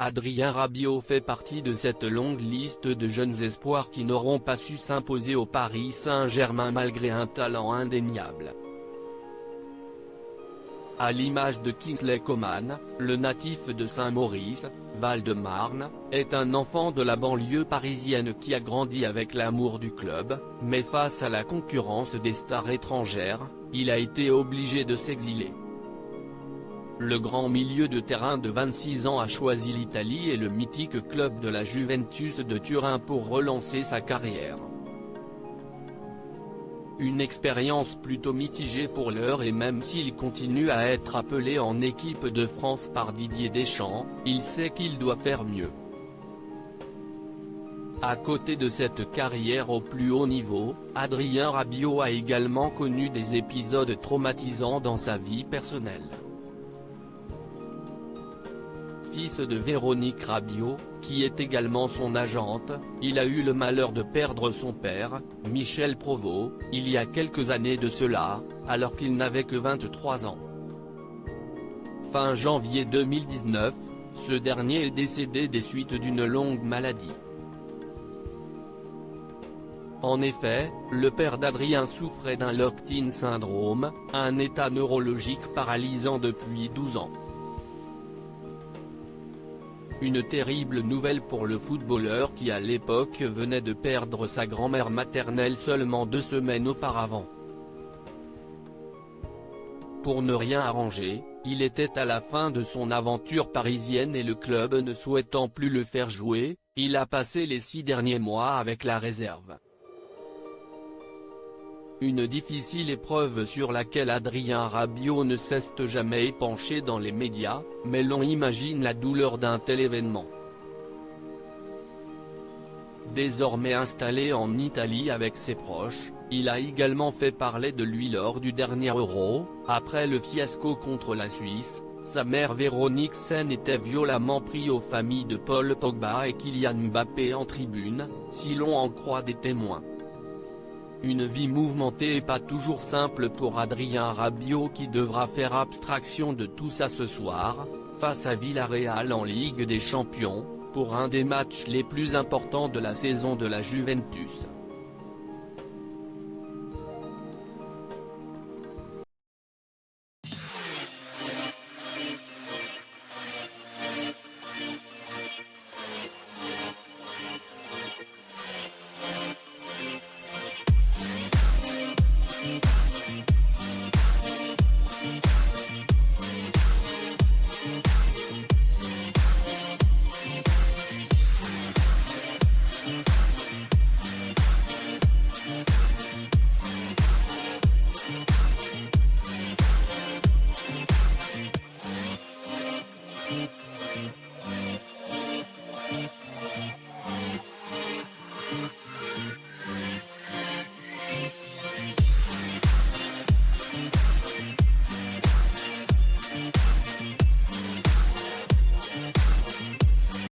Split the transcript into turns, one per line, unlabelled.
Adrien Rabiot fait partie de cette longue liste de jeunes espoirs qui n'auront pas su s'imposer au Paris Saint-Germain malgré un talent indéniable. À l'image de Kingsley Coman, le natif de Saint-Maurice, Val-de-Marne, est un enfant de la banlieue parisienne qui a grandi avec l'amour du club, mais face à la concurrence des stars étrangères, il a été obligé de s'exiler. Le grand milieu de terrain de 26 ans a choisi l'Italie et le mythique club de la Juventus de Turin pour relancer sa carrière. Une expérience plutôt mitigée pour l'heure et même s'il continue à être appelé en équipe de France par Didier Deschamps, il sait qu'il doit faire mieux. À côté de cette carrière au plus haut niveau, Adrien Rabiot a également connu des épisodes traumatisants dans sa vie personnelle. Fils de Véronique Rabiot, qui est également son agente, il a eu le malheur de perdre son père, Michel Provost, il y a quelques années de cela, alors qu'il n'avait que 23 ans. Fin janvier 2019, ce dernier est décédé des suites d'une longue maladie. En effet, le père d'Adrien souffrait d'un locked-in syndrome, un état neurologique paralysant depuis 12 ans. Une terrible nouvelle pour le footballeur qui à l'époque venait de perdre sa grand-mère maternelle seulement 2 semaines auparavant. Pour ne rien arranger, il était à la fin de son aventure parisienne et le club ne souhaitant plus le faire jouer, il a passé les 6 derniers mois avec la réserve. Une difficile épreuve sur laquelle Adrien Rabiot ne cesse jamais épanché dans les médias, mais l'on imagine la douleur d'un tel événement. Désormais installé en Italie avec ses proches, il a également fait parler de lui lors du dernier Euro, après le fiasco contre la Suisse. Sa mère Véronique Sen était violemment prise aux familles de Paul Pogba et Kylian Mbappé en tribune, si l'on en croit des témoins. Une vie mouvementée et pas toujours simple pour Adrien Rabiot qui devra faire abstraction de tout ça ce soir, face à Villarreal en Ligue des Champions, pour un des matchs les plus importants de la saison de la Juventus.